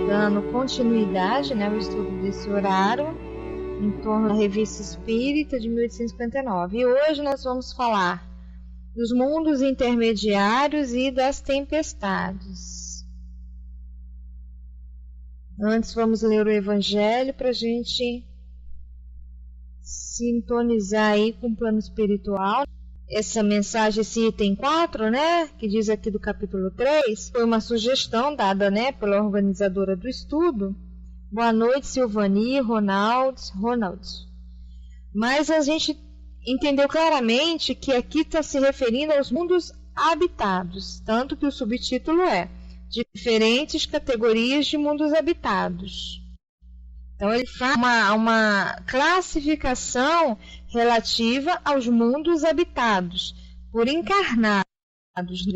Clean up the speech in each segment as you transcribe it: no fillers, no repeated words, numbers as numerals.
dando continuidade, né, ao estudo desse horário em torno da Revista Espírita de 1859. E hoje nós vamos falar dos mundos intermediários e das tempestades. Antes vamos ler o Evangelho para a gente sintonizar aí com o plano espiritual. Essa mensagem, esse item 4, né, que diz aqui do capítulo 3, foi uma sugestão dada, né, pela organizadora do estudo. Boa noite, Silvani, Ronald. Mas a gente entendeu claramente que aqui está se referindo aos mundos habitados, tanto que o subtítulo é Diferentes categorias de mundos habitados. Então ele faz uma classificação relativa aos mundos habitados por encarnados,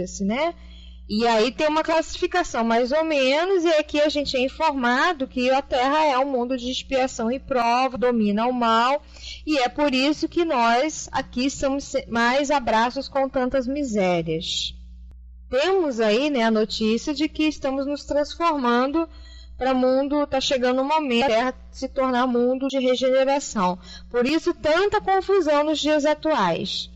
assim, né? E aí tem uma classificação mais ou menos, e aqui a gente é informado que a Terra é um mundo de expiação e prova, domina o mal, e é por isso que nós aqui somos mais abraços com tantas misérias. Temos aí, né, a notícia de que estamos nos transformando para o mundo, está chegando o momento da Terra se tornar mundo de regeneração. Por isso tanta confusão nos dias atuais.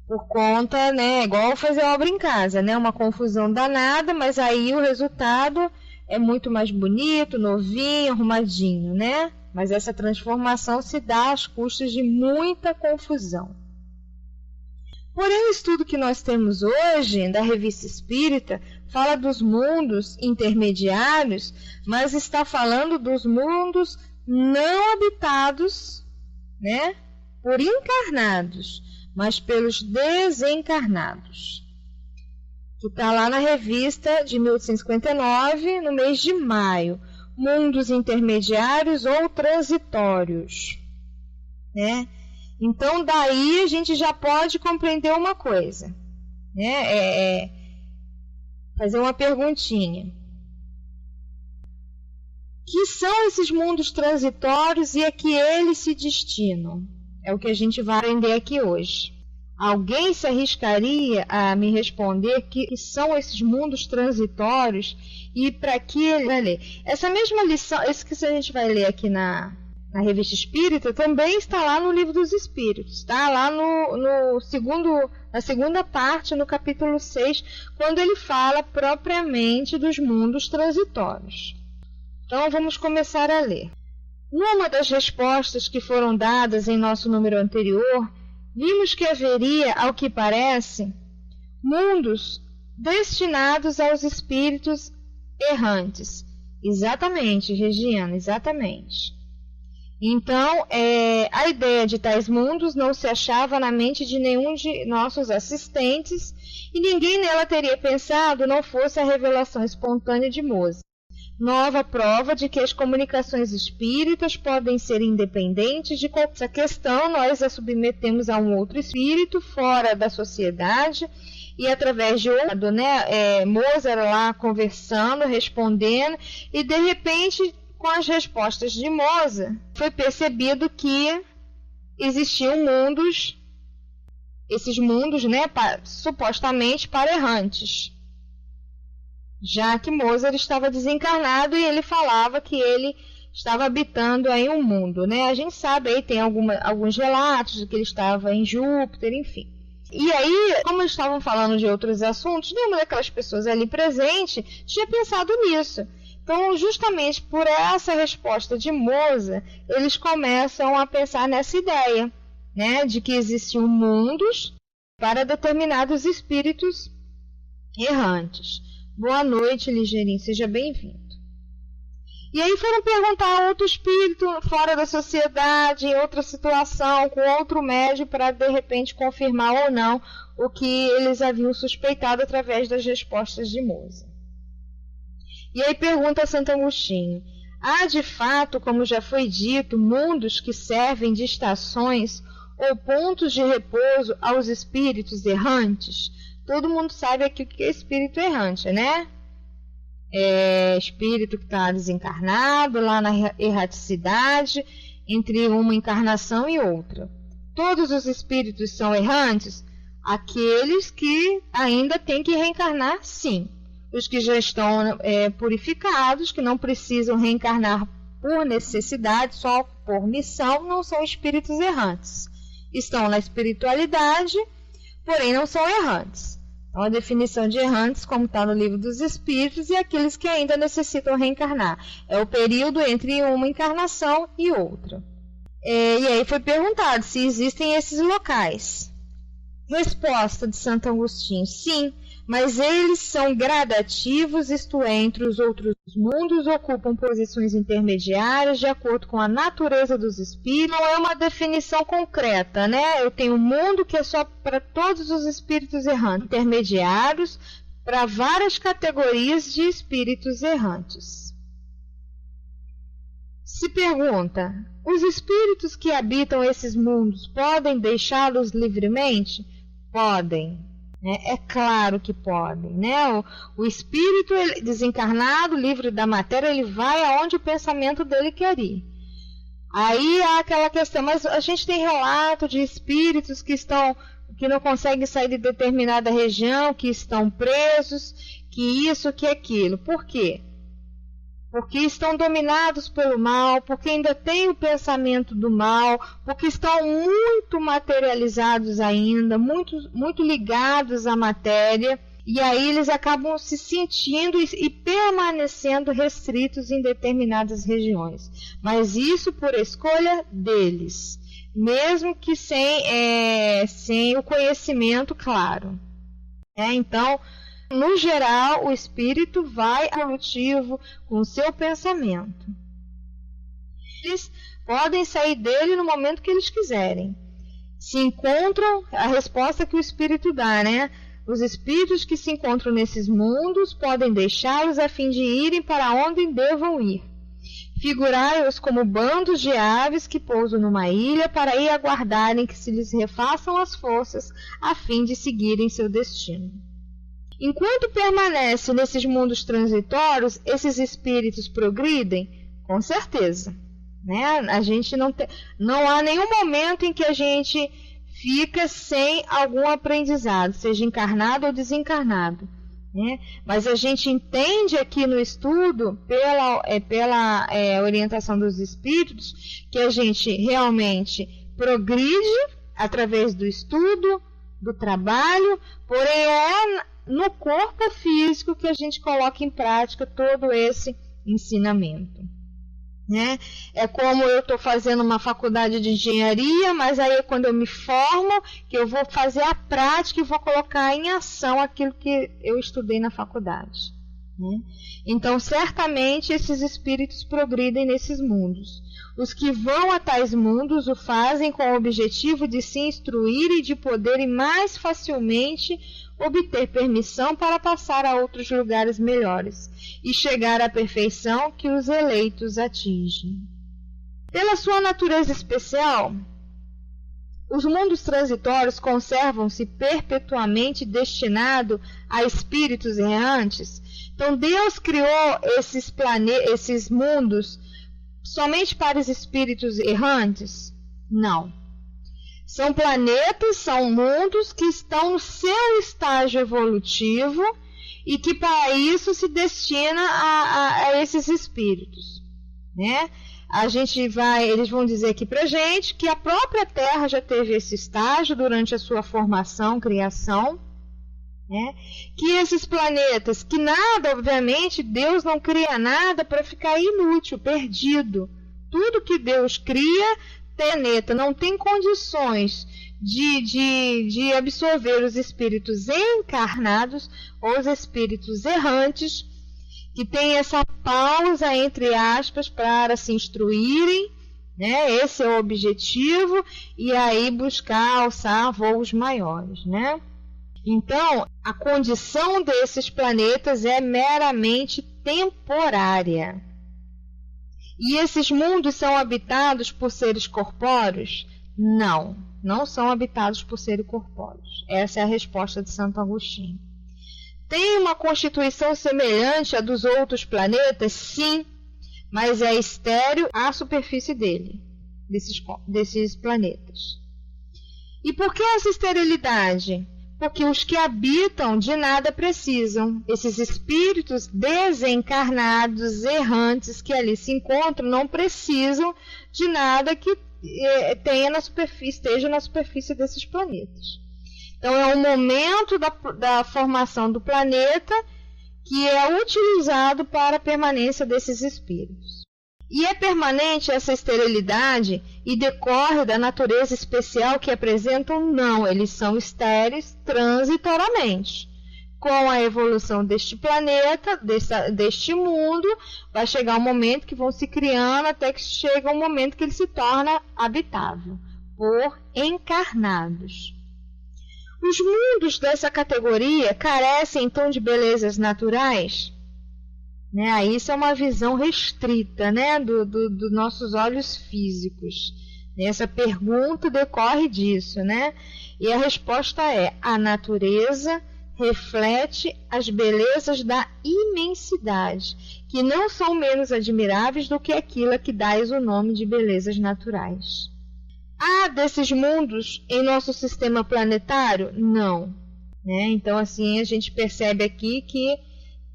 Por conta, né, igual fazer obra em casa, né, uma confusão danada, mas aí o resultado é muito mais bonito, novinho, arrumadinho, né? Mas essa transformação se dá às custas de muita confusão. Porém, o estudo que nós temos hoje, da Revista Espírita, fala dos mundos intermediários, mas está falando dos mundos não habitados, né, por encarnados, mas pelos desencarnados. Que está lá na revista de 1859, no mês de maio. Mundos intermediários ou transitórios, né? Então, daí a gente já pode compreender uma coisa, né? Fazer uma perguntinha. Que são esses mundos transitórios e a que eles se destinam? É o que a gente vai aprender aqui hoje. Alguém se arriscaria a me responder que são esses mundos transitórios e para que ele vai ler? Essa mesma lição, isso que a gente vai ler aqui na Revista Espírita, também está lá no Livro dos Espíritos. Está lá na segunda parte, no capítulo 6, quando ele fala propriamente dos mundos transitórios. Então vamos começar a ler. Numa das respostas que foram dadas em nosso número anterior, vimos que haveria, ao que parece, mundos destinados aos espíritos errantes. Exatamente, Regiana, exatamente. Então, a ideia de tais mundos não se achava na mente de nenhum de nossos assistentes e ninguém nela teria pensado não fosse a revelação espontânea de Mozart. Nova prova de que as comunicações espíritas podem ser independentes de qualquer questão, nós a submetemos a um outro espírito fora da sociedade e através de outro, né, Mozart lá conversando, respondendo, e de repente, com as respostas de Mozart, foi percebido que existiam mundos, esses mundos, né, supostamente para errantes. Já que Mozart estava desencarnado e ele falava que ele estava habitando aí um mundo, né? A gente sabe aí, tem alguns relatos de que ele estava em Júpiter, enfim. E aí, como eles estavam falando de outros assuntos, nenhuma daquelas pessoas ali presente tinha pensado nisso. Então, justamente por essa resposta de Mozart, eles começam a pensar nessa ideia, né? De que existiam mundos para determinados espíritos errantes. Boa noite, Ligeirinho, seja bem-vindo. E aí foram perguntar a outro espírito fora da sociedade, em outra situação, com outro médium, para de repente confirmar ou não o que eles haviam suspeitado através das respostas de Mozart. E aí pergunta Santo Agostinho: há de fato, como já foi dito, mundos que servem de estações ou pontos de repouso aos espíritos errantes? Todo mundo sabe aqui o que é espírito errante, né? É espírito que está desencarnado, lá na erraticidade, entre uma encarnação e outra. Todos os espíritos são errantes? Aqueles que ainda têm que reencarnar, sim. Os que já estão purificados, que não precisam reencarnar por necessidade, só por missão, não são espíritos errantes. Estão na espiritualidade, porém não são errantes. Então, a definição de errantes, como está no Livro dos Espíritos, é aqueles que ainda necessitam reencarnar. É o período entre uma encarnação e outra. E aí foi perguntado se existem esses locais. Resposta de Santo Agostinho: sim, mas eles são gradativos, isto é, entre os outros mundos ocupam posições intermediárias de acordo com a natureza dos espíritos. Não é uma definição concreta, né? Eu tenho um mundo que é só para todos os espíritos errantes, intermediários para várias categorias de espíritos errantes. Se pergunta: os espíritos que habitam esses mundos podem deixá-los livremente? Podem. É claro que podem, né? O espírito desencarnado, livre da matéria, ele vai aonde o pensamento dele quer ir. Aí há aquela questão, mas a gente tem relato de espíritos que não conseguem sair de determinada região, que estão presos, que isso, que aquilo. Por quê? Porque estão dominados pelo mal, porque ainda têm o pensamento do mal, porque estão muito materializados ainda, muito ligados à matéria, e aí eles acabam se sentindo e permanecendo restritos em determinadas regiões. Mas isso por escolha deles, mesmo que sem o conhecimento claro. Então, no geral, o espírito vai evolutivo com o seu pensamento. Eles podem sair dele no momento que eles quiserem. Se encontram, a resposta que o espírito dá, né? Os espíritos que se encontram nesses mundos podem deixá-los a fim de irem para onde devam ir. Figurai-os como bandos de aves que pousam numa ilha para ir aguardarem que se lhes refaçam as forças a fim de seguirem seu destino. Enquanto permanece nesses mundos transitórios, esses espíritos progridem? Com certeza. Né? A gente não há nenhum momento em que a gente fica sem algum aprendizado, seja encarnado ou desencarnado. Né? Mas a gente entende aqui no estudo, pela orientação dos espíritos, que a gente realmente progride através do estudo, do trabalho, porém no corpo físico que a gente coloca em prática todo esse ensinamento. Né? É como eu estou fazendo uma faculdade de engenharia, mas aí quando eu me formo, que eu vou fazer a prática e vou colocar em ação aquilo que eu estudei na faculdade. Né? Então, certamente, esses espíritos progridem nesses mundos. Os que vão a tais mundos o fazem com o objetivo de se instruir e de poderem mais facilmente obter permissão para passar a outros lugares melhores e chegar à perfeição que os eleitos atingem. Pela sua natureza especial, os mundos transitórios conservam-se perpetuamente destinados a espíritos errantes. Então Deus criou esses mundos somente para os espíritos errantes? Não. São planetas, são mundos que estão no seu estágio evolutivo e que para isso se destina a esses espíritos. Né? Eles vão dizer aqui para a gente que a própria Terra já teve esse estágio durante a sua formação, criação. Né? Que esses planetas, que nada, obviamente, Deus não cria nada para ficar inútil, perdido. Tudo que Deus cria, planeta não tem condições de absorver os espíritos encarnados ou os espíritos errantes, que tem essa pausa, entre aspas, para se instruírem, né? Esse é o objetivo, e aí buscar alçar voos maiores, né? Então, a condição desses planetas é meramente temporária. E esses mundos são habitados por seres corpóreos? Não, não são habitados por seres corpóreos. Essa é a resposta de Santo Agostinho. Tem uma constituição semelhante à dos outros planetas? Sim, mas é estéril à superfície desses planetas. E por que essa esterilidade? porque os que habitam de nada precisam. Esses espíritos desencarnados, errantes, que ali se encontram, não precisam de nada que esteja na superfície desses planetas. Então é um momento da formação do planeta que é utilizado para a permanência desses espíritos. E é permanente essa esterilidade e decorre da natureza especial que apresentam? Não, eles são estéreis transitoriamente. Com a evolução deste planeta, deste mundo, vai chegar um momento que vão se criando até que chega um momento que ele se torna habitável por encarnados. Os mundos dessa categoria carecem então de belezas naturais? Isso é uma visão restrita, dos nossos olhos físicos. Essa pergunta decorre disso, E a resposta é: a natureza reflete as belezas da imensidade, que não são menos admiráveis do que aquilo a que dais o nome de belezas naturais. Há desses mundos em nosso sistema planetário? Não. Então, assim, a gente percebe aqui que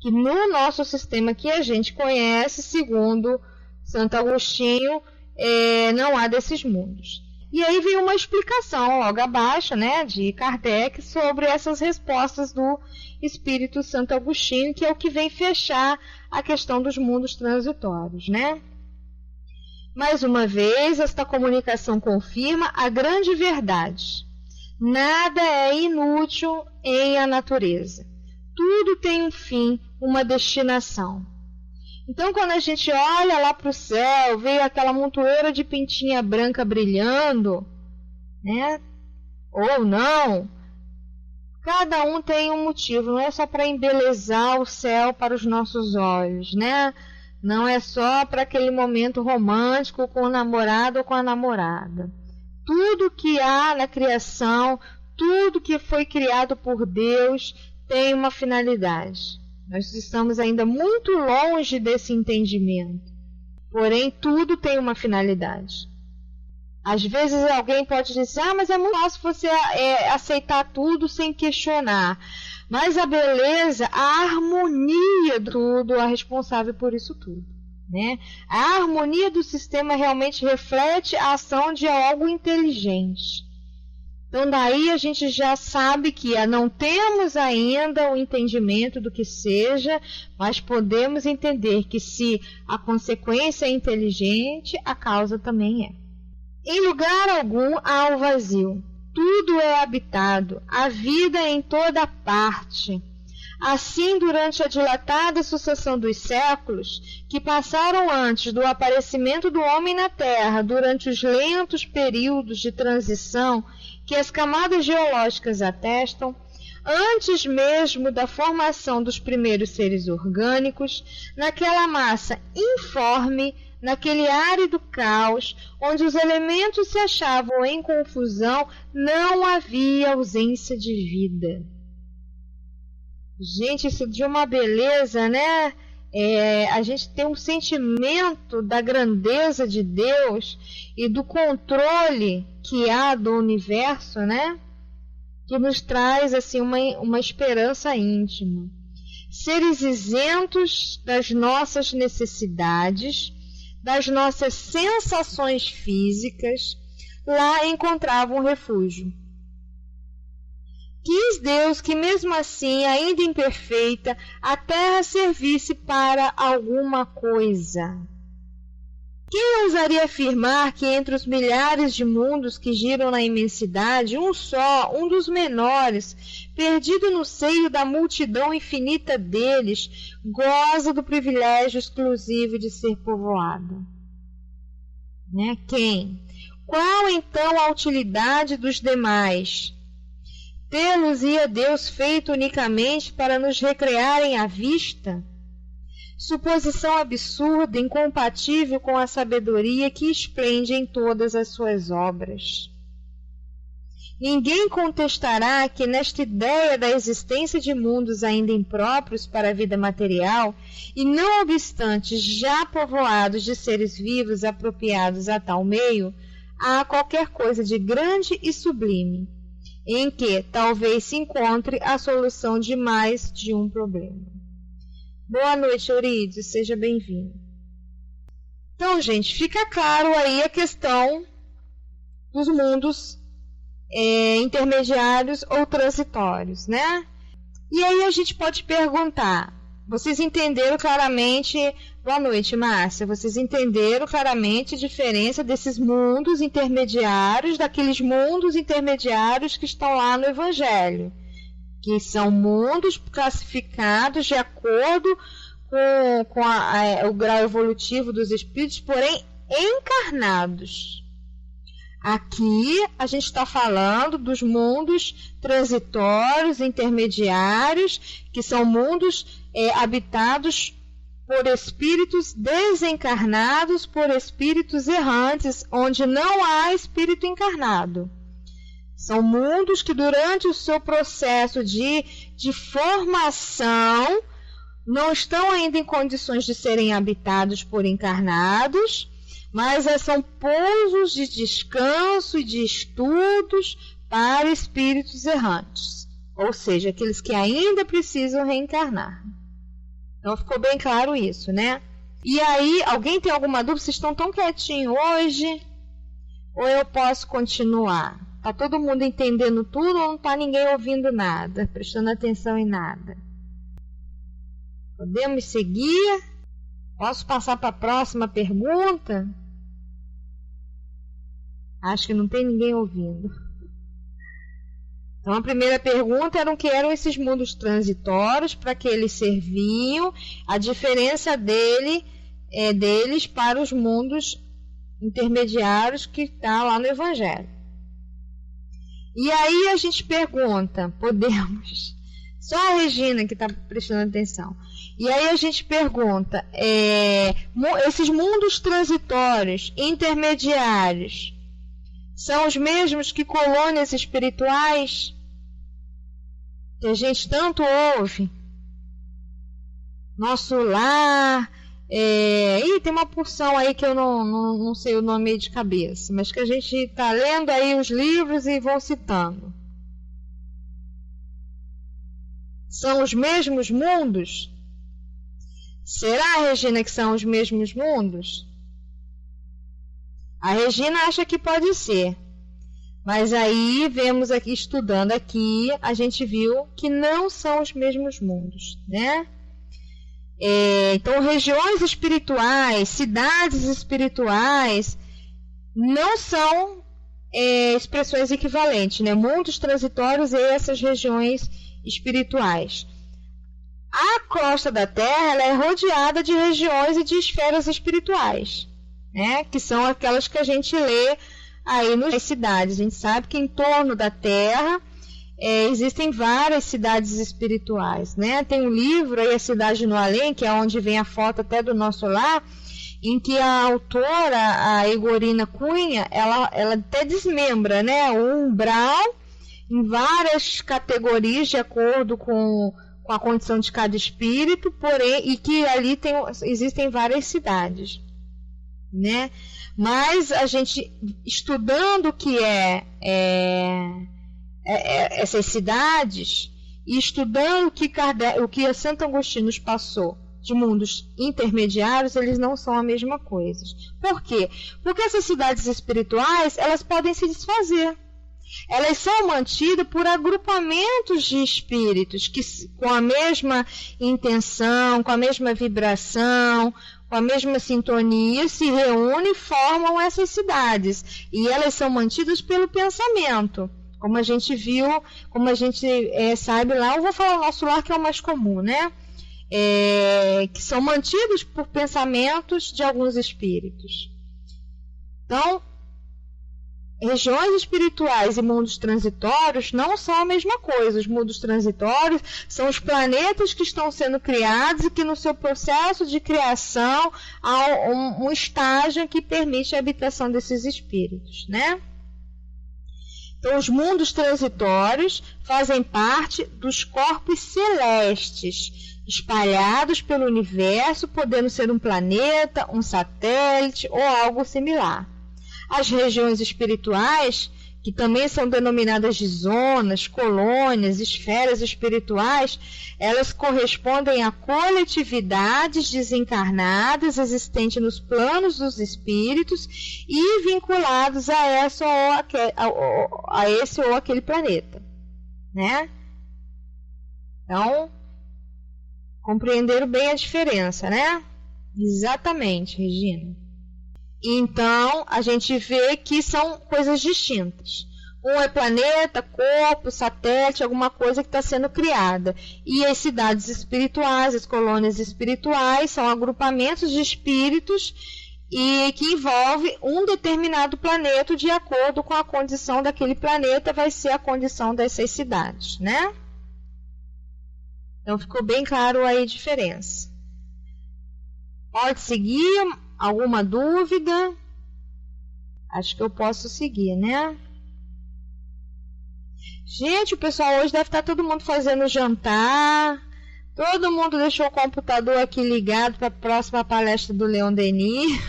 no nosso sistema que a gente conhece, segundo Santo Agostinho, não há desses mundos. E aí vem uma explicação logo abaixo, de Kardec, sobre essas respostas do Espírito Santo Agostinho, que é o que vem fechar a questão dos mundos transitórios, Mais uma vez, esta comunicação confirma a grande verdade. Nada é inútil em a natureza. Tudo tem um fim, uma destinação. Então, quando a gente olha lá para o céu, vê aquela montoeira de pintinha branca brilhando, ou não, cada um tem um motivo, não é só para embelezar o céu para os nossos olhos, Não é só para aquele momento romântico com o namorado ou com a namorada. Tudo que há na criação, tudo que foi criado por Deus, tem uma finalidade. Nós estamos ainda muito longe desse entendimento. Porém, tudo tem uma finalidade. Às vezes alguém pode dizer: mas é muito fácil você aceitar tudo sem questionar. Mas a beleza, a harmonia de tudo é responsável por isso tudo. A harmonia do sistema realmente reflete a ação de algo inteligente. Então daí a gente já sabe que não temos ainda o entendimento do que seja, mas podemos entender que se a consequência é inteligente, a causa também é. Em lugar algum há o vazio. Tudo é habitado, a vida é em toda parte. Assim, durante a dilatada sucessão dos séculos, que passaram antes do aparecimento do homem na Terra, durante os lentos períodos de transição que as camadas geológicas atestam, antes mesmo da formação dos primeiros seres orgânicos, naquela massa informe, naquele árido caos, onde os elementos se achavam em confusão, não havia ausência de vida. Gente, isso de uma beleza, a gente tem um sentimento da grandeza de Deus e do controle que há do universo, que nos traz assim uma esperança íntima. Seres isentos das nossas necessidades, das nossas sensações físicas, lá encontravam refúgio. Quis Deus que, mesmo assim, ainda imperfeita, a Terra servisse para alguma coisa. Quem ousaria afirmar que entre os milhares de mundos que giram na imensidade, um só, um dos menores, perdido no seio da multidão infinita deles, goza do privilégio exclusivo de ser povoado? Quem? Qual então a utilidade dos demais? Tê-los-ia Deus feito unicamente para nos recrearem à vista? Suposição absurda, incompatível com a sabedoria que esplende em todas as suas obras. Ninguém contestará que nesta ideia da existência de mundos ainda impróprios para a vida material, e não obstante já povoados de seres vivos apropriados a tal meio, há qualquer coisa de grande e sublime. em que talvez se encontre a solução de mais de um problema. Boa noite, Eurídice, seja bem-vindo. Então, gente, fica claro aí a questão dos mundos intermediários ou transitórios, né? E aí a gente pode perguntar, vocês entenderam claramente, boa noite, Márcia, vocês entenderam claramente a diferença desses mundos intermediários, daqueles mundos intermediários que estão lá no Evangelho, que são mundos classificados de acordo com o grau evolutivo dos espíritos, porém encarnados. Aqui a gente está falando dos mundos transitórios, intermediários, que são mundos habitados por espíritos desencarnados, por espíritos errantes, onde não há espírito encarnado. São mundos que durante o seu processo de formação não estão ainda em condições de serem habitados por encarnados, mas são pousos de descanso e de estudos para espíritos errantes, ou seja, aqueles que ainda precisam reencarnar. Então ficou bem claro isso, né? E aí, alguém tem alguma dúvida? Vocês estão tão quietinhos hoje? Ou eu posso continuar? Está todo mundo entendendo tudo ou não está ninguém ouvindo nada, prestando atenção em nada? Podemos seguir? Posso passar para a próxima pergunta? Acho que não tem ninguém ouvindo. Então, a primeira pergunta era o que eram esses mundos transitórios, para que eles serviam, a diferença deles para os mundos intermediários que está lá no Evangelho. E aí a gente pergunta, podemos... Só a Regina que está prestando atenção. E aí a gente pergunta, esses mundos transitórios, intermediários, são os mesmos que colônias espirituais? Que a gente tanto ouve? Nosso lar... tem uma porção aí que eu não sei o nome de cabeça, mas que a gente está lendo aí os livros e vão citando. São os mesmos mundos? Será, Regina, que são os mesmos mundos? A Regina acha que pode ser. Mas aí, vemos aqui, estudando aqui, a gente viu que não são os mesmos mundos, né? Então, regiões espirituais, cidades espirituais, não são expressões equivalentes, né? Mundos transitórios e essas regiões espirituais. A crosta da Terra ela é rodeada de regiões e de esferas espirituais, né? Que são aquelas que a gente lê aí nas cidades. A gente sabe que em torno da Terra existem várias cidades espirituais, né? Tem um livro aí, A Cidade no Além, que é onde vem a foto até do nosso lar, em que a autora, a Igorina Cunha, ela até desmembra, né, o umbral em várias categorias de acordo com a condição de cada espírito, porém, e que ali existem várias cidades, né? Mas a gente, estudando o que essas cidades, e estudando o que Santo Agostinho nos passou de mundos intermediários, eles não são a mesma coisa. Por quê? Porque essas cidades espirituais, elas podem se desfazer. Elas são mantidas por agrupamentos de espíritos que, com a mesma intenção, com a mesma vibração, com a mesma sintonia, se reúnem e formam essas cidades. E elas são mantidas pelo pensamento. Como a gente viu, como a gente sabe lá, eu vou falar o nosso lar, que é o mais comum, né? Que são mantidos por pensamentos de alguns espíritos. Então, regiões espirituais e mundos transitórios não são a mesma coisa. Os mundos transitórios são os planetas que estão sendo criados e que no seu processo de criação há um estágio que permite a habitação desses espíritos, né? Então, os mundos transitórios fazem parte dos corpos celestes, espalhados pelo universo, podendo ser um planeta, um satélite ou algo similar. As regiões espirituais, que também são denominadas de zonas, colônias, esferas espirituais, elas correspondem a coletividades desencarnadas existentes nos planos dos espíritos e vinculados a esse ou aquele planeta, né? Então, compreenderam bem a diferença, né? Exatamente, Regina. Então, a gente vê que são coisas distintas. Um é planeta, corpo, satélite, alguma coisa que está sendo criada. E as cidades espirituais, as colônias espirituais, são agrupamentos de espíritos e que envolve um determinado planeta. De acordo com a condição daquele planeta, vai ser a condição dessas cidades, né? Então, ficou bem claro aí a diferença. Pode seguir? Alguma dúvida? Acho que eu posso seguir, né? Gente, o pessoal hoje deve estar todo mundo fazendo jantar. Todo mundo deixou o computador aqui ligado para a próxima palestra do Leon Denis.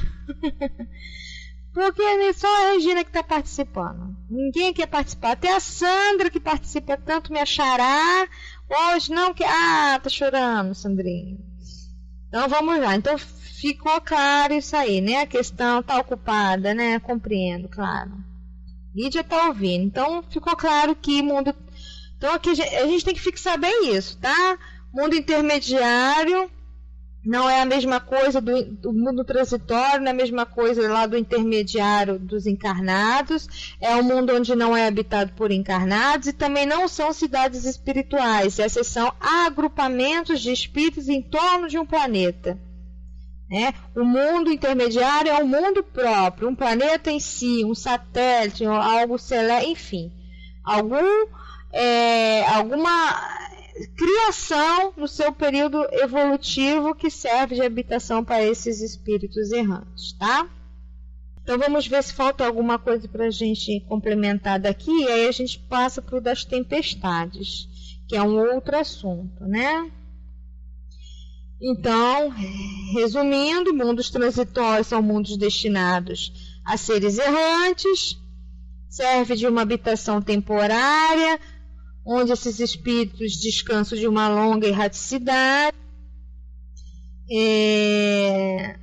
Porque é só a Regina que está participando. Ninguém quer participar. Até a Sandra, que participa tanto, me achará. Hoje não quer. Ah, tá chorando, Sandrinha. Então vamos lá. Então ficou claro isso aí, né? A questão está ocupada, né? Compreendo, claro. Lídia está ouvindo. Então ficou claro que mundo. Então aqui a gente tem que fixar bem isso, tá? Mundo intermediário não é a mesma coisa do mundo transitório, não é a mesma coisa lá do intermediário dos encarnados. É um mundo onde não é habitado por encarnados e também não são cidades espirituais. Essas são agrupamentos de espíritos em torno de um planeta. O mundo intermediário é um mundo próprio, um planeta em si, um satélite, algo celeste, enfim, alguma criação no seu período evolutivo que serve de habitação para esses espíritos errantes, tá? Então vamos ver se falta alguma coisa para a gente complementar daqui, e aí a gente passa para o das tempestades, que é um outro assunto, né? Então, resumindo, mundos transitórios são mundos destinados a seres errantes, serve de uma habitação temporária, onde esses espíritos descansam de uma longa erraticidade.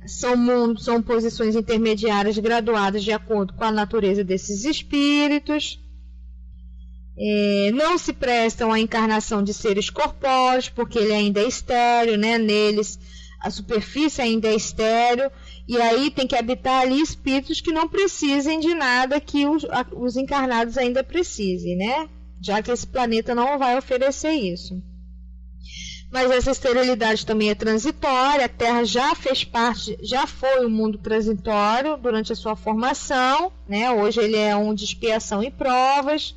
São posições intermediárias graduadas de acordo com a natureza desses espíritos. Não se prestam à encarnação de seres corpóreos, porque ele ainda é estéreo, né? Neles a superfície ainda é estéreo, e aí tem que habitar ali espíritos que não precisem de nada que os encarnados ainda precisem, né? Já que esse planeta não vai oferecer isso. Mas essa esterilidade também é transitória. A Terra já fez parte, já foi um mundo transitório durante a sua formação, né? Hoje ele é um de expiação e provas.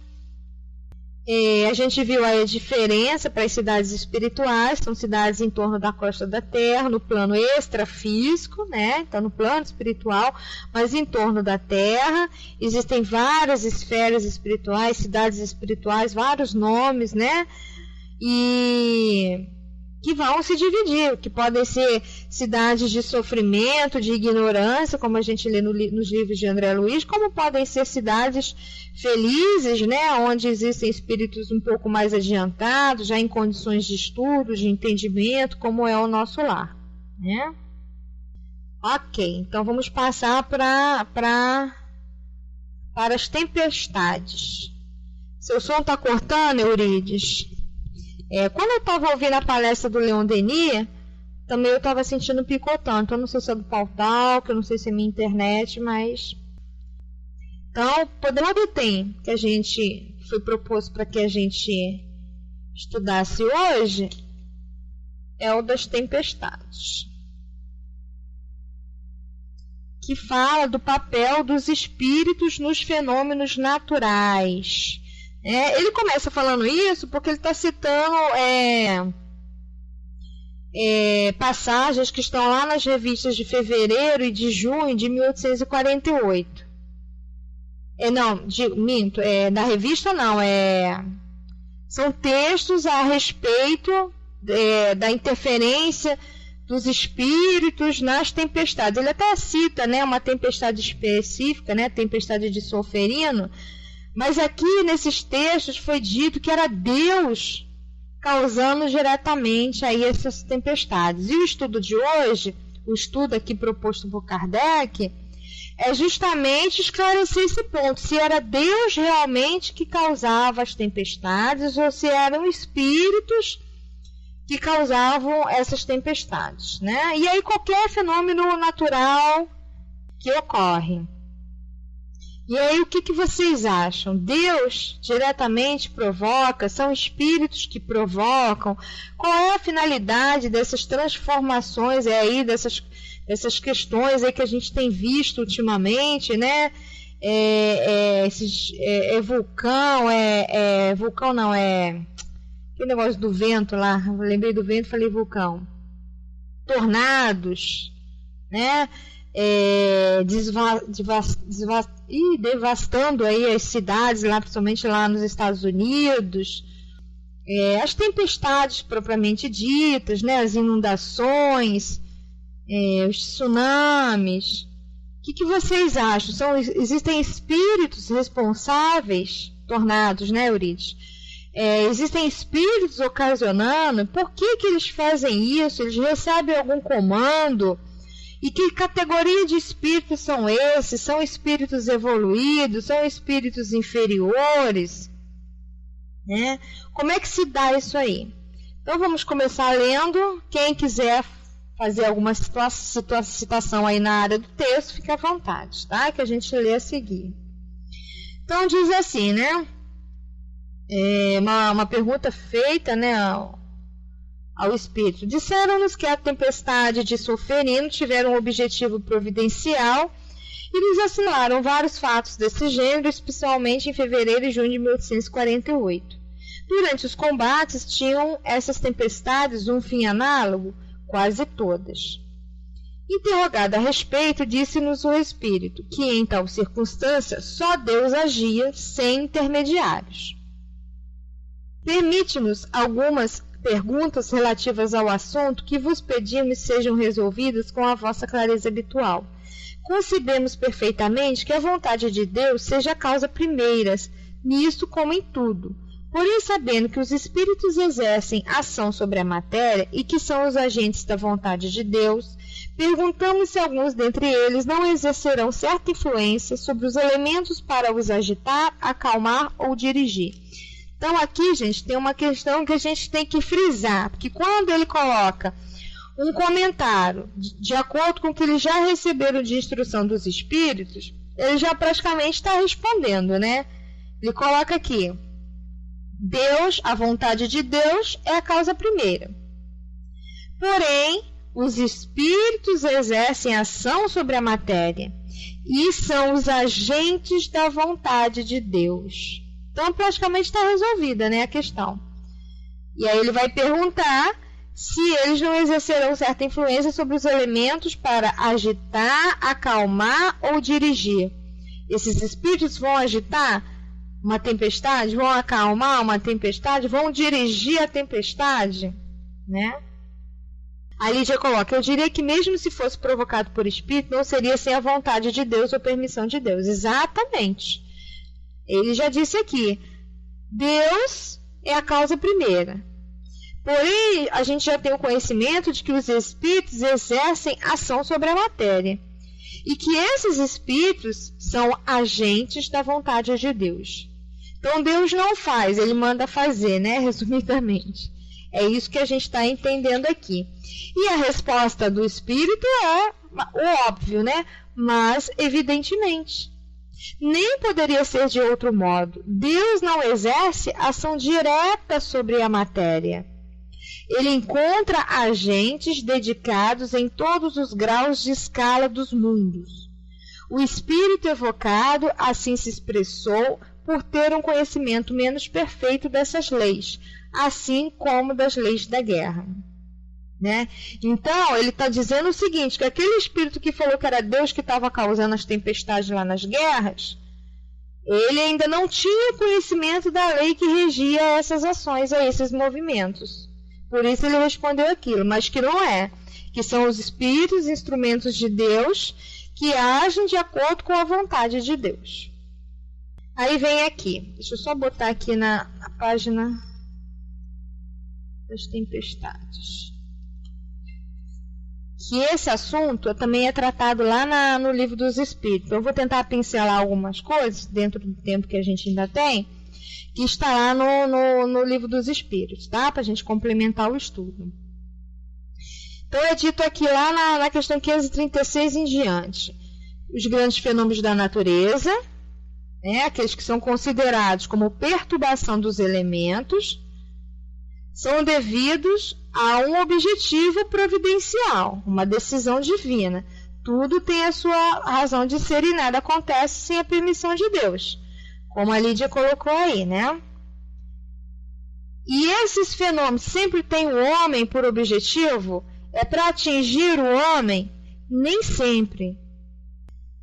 A gente viu aí a diferença para as cidades espirituais, são cidades em torno da crosta da Terra, no plano extrafísico, né? Então no plano espiritual, mas em torno da Terra. Existem várias esferas espirituais, cidades espirituais, vários nomes, né? E que vão se dividir, que podem ser cidades de sofrimento, de ignorância, como a gente lê nos livros de André Luiz, como podem ser cidades felizes, né, onde existem espíritos um pouco mais adiantados, já em condições de estudo, de entendimento, como é o nosso lar, né? Ok, então vamos passar para as tempestades. Seu som está cortando, Eurides? Quando eu estava ouvindo a palestra do Leon Denis, também eu estava sentindo picotando. Então, não sei se é do Pautal, que eu não sei se é minha internet, mas... Então, podemos obter que a gente foi proposto para que a gente estudasse hoje, é o das tempestades, que fala do papel dos espíritos nos fenômenos naturais. Ele começa falando isso porque ele está citando passagens que estão lá nas revistas de fevereiro e de junho de 1848. Da revista não, são textos a respeito da interferência dos espíritos nas tempestades. Ele até cita, né, uma tempestade específica, né, a tempestade de Solferino, Mas aqui nesses textos foi dito que era Deus causando diretamente aí essas tempestades. E o estudo de hoje, o estudo aqui proposto por Kardec, é justamente esclarecer esse ponto, se era Deus realmente que causava as tempestades ou se eram espíritos que causavam essas tempestades, né? E aí qualquer fenômeno natural que ocorre. E aí o que vocês acham? Deus diretamente provoca? São espíritos que provocam? Qual é a finalidade dessas transformações aí, dessas questões aí que a gente tem visto ultimamente, né? Vulcão, vulcão não, aquele negócio do vento lá, eu lembrei do vento, falei vulcão. Tornados, né? Devastando aí as cidades, lá, principalmente lá nos Estados Unidos. As tempestades propriamente ditas, né? As inundações, os tsunamis. O que vocês acham? Existem espíritos responsáveis, tornados, né, Euridice? Existem espíritos ocasionando. Por que eles fazem isso? Eles recebem algum comando? E que categoria de espíritos são esses? São espíritos evoluídos? São espíritos inferiores? Né? Como é que se dá isso aí? Então vamos começar lendo. Quem quiser fazer alguma citação aí na área do texto, fica à vontade, tá? Que a gente lê a seguir. Então diz assim, né? Uma pergunta feita, né, ao espírito. Disseram-nos que a tempestade de Solferino tiveram um objetivo providencial e nos assinaram vários fatos desse gênero, especialmente em fevereiro e junho de 1848. Durante os combates, tinham essas tempestades um fim análogo? Quase todas. Interrogado a respeito, disse-nos o espírito que, em tal circunstância, só Deus agia sem intermediários. Permite-nos algumas perguntas relativas ao assunto que vos pedimos sejam resolvidas com a vossa clareza habitual. Concebemos perfeitamente que a vontade de Deus seja a causa primeira, nisto como em tudo. Porém, sabendo que os espíritos exercem ação sobre a matéria e que são os agentes da vontade de Deus, perguntamos se alguns dentre eles não exercerão certa influência sobre os elementos para os agitar, acalmar ou dirigir. Então aqui, gente, tem uma questão que a gente tem que frisar, porque quando ele coloca um comentário de acordo com o que eles já receberam de instrução dos espíritos, ele já praticamente está respondendo, né? Ele coloca aqui: Deus, a vontade de Deus é a causa primeira. Porém, os espíritos exercem ação sobre a matéria e são os agentes da vontade de Deus. Então, praticamente está resolvida, né, a questão. E aí ele vai perguntar se eles não exercerão certa influência sobre os elementos para agitar, acalmar ou dirigir. Esses espíritos vão agitar uma tempestade, vão acalmar uma tempestade, vão dirigir a tempestade, né? A Lídia coloca: eu diria que mesmo se fosse provocado por espírito, não seria sem a vontade de Deus ou permissão de Deus. Exatamente. Ele já disse aqui, Deus é a causa primeira. Porém, a gente já tem o conhecimento de que os espíritos exercem ação sobre a matéria. E que esses espíritos são agentes da vontade de Deus. Então, Deus não faz, ele manda fazer, né? Resumidamente. É isso que a gente está entendendo aqui. E a resposta do espírito é o óbvio, né? Mas, evidentemente, nem poderia ser de outro modo. Deus não exerce ação direta sobre a matéria. Ele encontra agentes dedicados em todos os graus de escala dos mundos. O espírito evocado assim se expressou por ter um conhecimento menos perfeito dessas leis, assim como das leis da guerra. Né? Então, ele está dizendo o seguinte, que aquele espírito que falou que era Deus que estava causando as tempestades lá nas guerras, ele ainda não tinha conhecimento da lei que regia essas ações, esses movimentos. Por isso ele respondeu aquilo, mas que não é, que são os espíritos, instrumentos de Deus, que agem de acordo com a vontade de Deus. Aí vem aqui, deixa eu só botar aqui na página das tempestades, que esse assunto também é tratado lá no Livro dos Espíritos. Eu vou tentar pincelar algumas coisas dentro do tempo que a gente ainda tem, que está lá no Livro dos Espíritos, tá? Para a gente complementar o estudo. Então é dito aqui lá na questão 536 em diante, os grandes fenômenos da natureza, né, aqueles que são considerados como perturbação dos elementos, são devidos a um objetivo providencial, uma decisão divina. Tudo tem a sua razão de ser e nada acontece sem a permissão de Deus, como a Lídia colocou aí, né? E esses fenômenos sempre têm o homem por objetivo? É para atingir o homem? Nem sempre.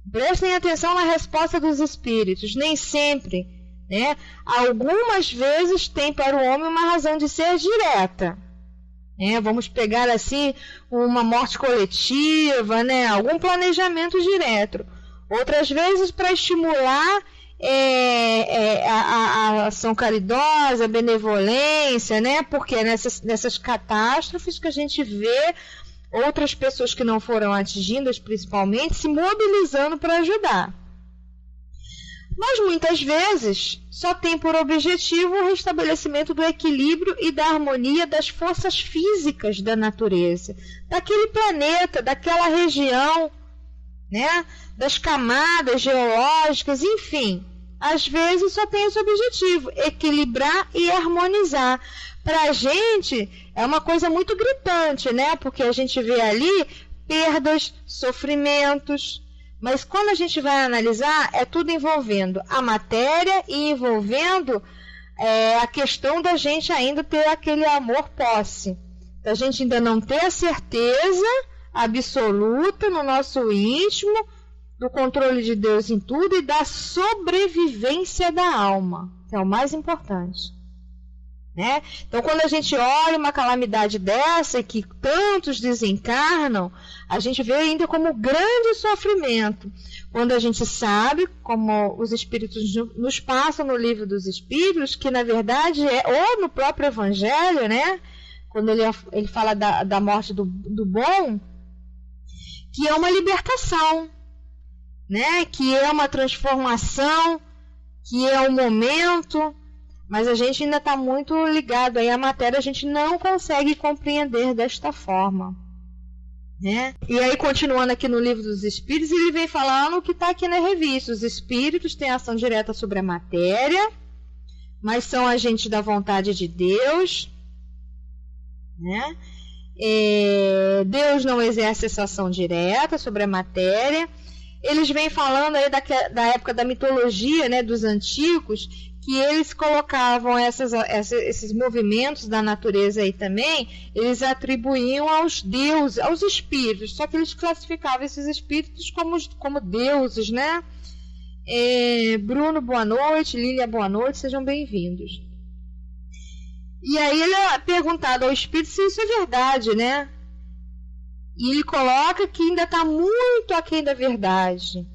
Prestem atenção na resposta dos espíritos, nem sempre, né? Algumas vezes tem para o homem uma razão de ser direta, né? Vamos pegar assim uma morte coletiva, né? Algum planejamento direto. Outras vezes para estimular a ação caridosa, a benevolência, né? Porque nessas catástrofes que a gente vê outras pessoas que não foram atingidas, principalmente, se mobilizando para ajudar. Mas muitas vezes só tem por objetivo o restabelecimento do equilíbrio e da harmonia das forças físicas da natureza, daquele planeta, daquela região, né? Das camadas geológicas, enfim. Às vezes só tem esse objetivo, equilibrar e harmonizar. Para a gente é uma coisa muito gritante, né? Porque a gente vê ali perdas, sofrimentos, mas quando a gente vai analisar, é tudo envolvendo a matéria e envolvendo a questão da gente ainda ter aquele amor posse, da gente ainda não ter a certeza absoluta no nosso íntimo do controle de Deus em tudo e da sobrevivência da alma, que é o mais importante, né? Então, quando a gente olha uma calamidade dessa, que tantos desencarnam, a gente vê ainda como grande sofrimento. Quando a gente sabe, como os Espíritos nos passam no Livro dos Espíritos, que na verdade ou no próprio Evangelho, né? Quando ele fala da morte do bom, que é uma libertação, né? Que é uma transformação, que é um momento. Mas a gente ainda está muito ligado aí à matéria, a gente não consegue compreender desta forma, né? E aí, continuando aqui no Livro dos Espíritos, ele vem falando o que está aqui na revista. Os espíritos têm ação direta sobre a matéria, mas são agentes da vontade de Deus, né? Deus não exerce essa ação direta sobre a matéria. Eles vêm falando aí da época da mitologia, né, dos antigos, que eles colocavam esses movimentos da natureza aí também, eles atribuíam aos deuses, aos espíritos, só que eles classificavam esses espíritos como deuses, né? Bruno, boa noite, Lília, boa noite, sejam bem-vindos. E aí ele é perguntado ao espírito se isso é verdade, né? E ele coloca que ainda está muito aquém da verdade.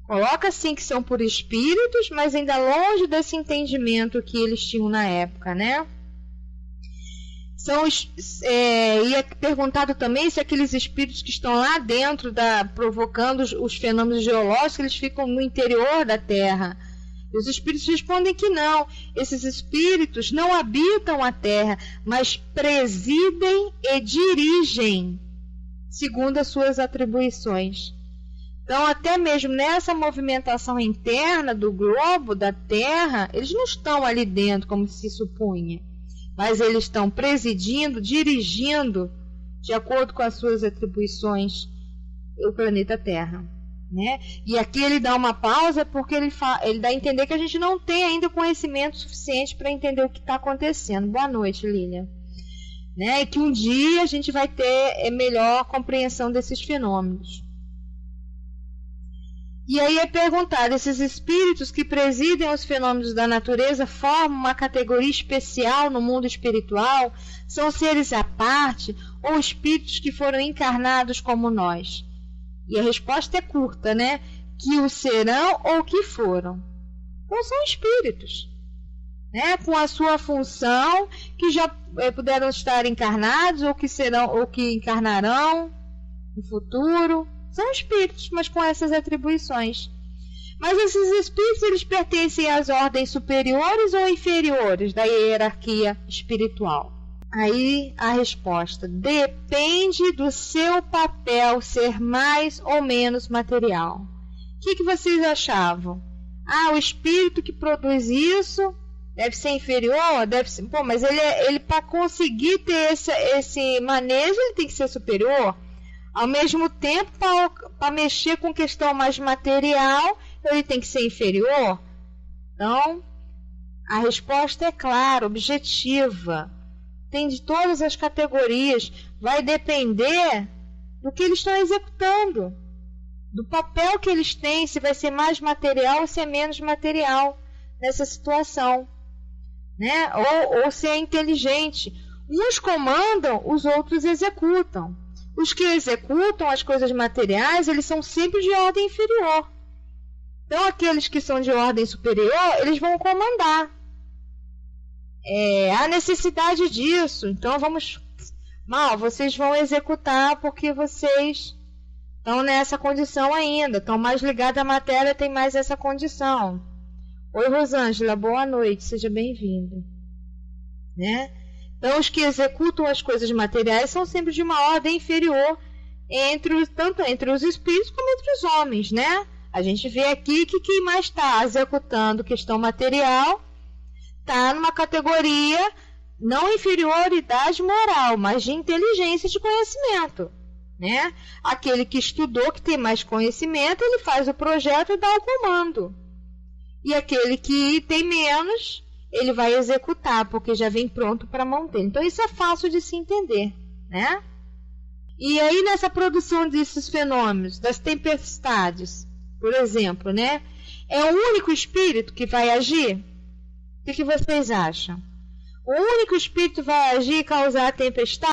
Coloca sim que são por espíritos, mas ainda longe desse entendimento que eles tinham na época, né? E é perguntado também se aqueles espíritos que estão lá dentro, provocando os fenômenos geológicos, eles ficam no interior da Terra. E os espíritos respondem que não. Esses espíritos não habitam a Terra, mas presidem e dirigem, segundo as suas atribuições. Então, até mesmo nessa movimentação interna do globo, da Terra, eles não estão ali dentro, como se supunha, mas eles estão presidindo, dirigindo, de acordo com as suas atribuições, o planeta Terra, né? E aqui ele dá uma pausa, porque ele dá a entender que a gente não tem ainda conhecimento suficiente para entender o que está acontecendo. Boa noite, Lília. Né? E que um dia a gente vai ter melhor compreensão desses fenômenos. E aí é perguntado, esses espíritos que presidem os fenômenos da natureza formam uma categoria especial no mundo espiritual? São seres à parte ou espíritos que foram encarnados como nós? E a resposta é curta, né? Que o serão ou que foram. Então são espíritos, né, com a sua função, que já puderam estar encarnados ou que serão ou que encarnarão no futuro. São espíritos, mas com essas atribuições. Mas esses espíritos, eles pertencem às ordens superiores ou inferiores da hierarquia espiritual? Aí a resposta depende do seu papel ser mais ou menos material. O que vocês achavam? O espírito que produz isso deve ser inferior? Deve ser... Pô, mas ele para conseguir ter esse manejo, ele tem que ser superior. Ao mesmo tempo, para mexer com questão mais material, ele tem que ser inferior? Então, a resposta é clara, objetiva. Tem de todas as categorias. Vai depender do que eles estão executando, do papel que eles têm, se vai ser mais material ou se é menos material nessa situação, né? Ou se é inteligente. Uns comandam, os outros executam. Os que executam as coisas materiais, eles são sempre de ordem inferior. Então, aqueles que são de ordem superior, eles vão comandar. Há necessidade disso. Então, vocês vão executar porque vocês estão nessa condição ainda. Estão mais ligados à matéria, tem mais essa condição. Oi, Rosângela, boa noite, seja bem-vinda. Né? Então, os que executam as coisas materiais são sempre de uma ordem inferior, tanto entre os espíritos como entre os homens, né? A gente vê aqui que quem mais está executando questão material está numa categoria não inferioridade moral, mas de inteligência e de conhecimento, né? Aquele que estudou, que tem mais conhecimento, ele faz o projeto e dá o comando. E aquele que tem menos, ele vai executar, porque já vem pronto para manter. Então, isso é fácil de se entender, né? E aí, nessa produção desses fenômenos, das tempestades, por exemplo, né? É o único espírito que vai agir? O que vocês acham? O único espírito vai agir e causar a tempestade?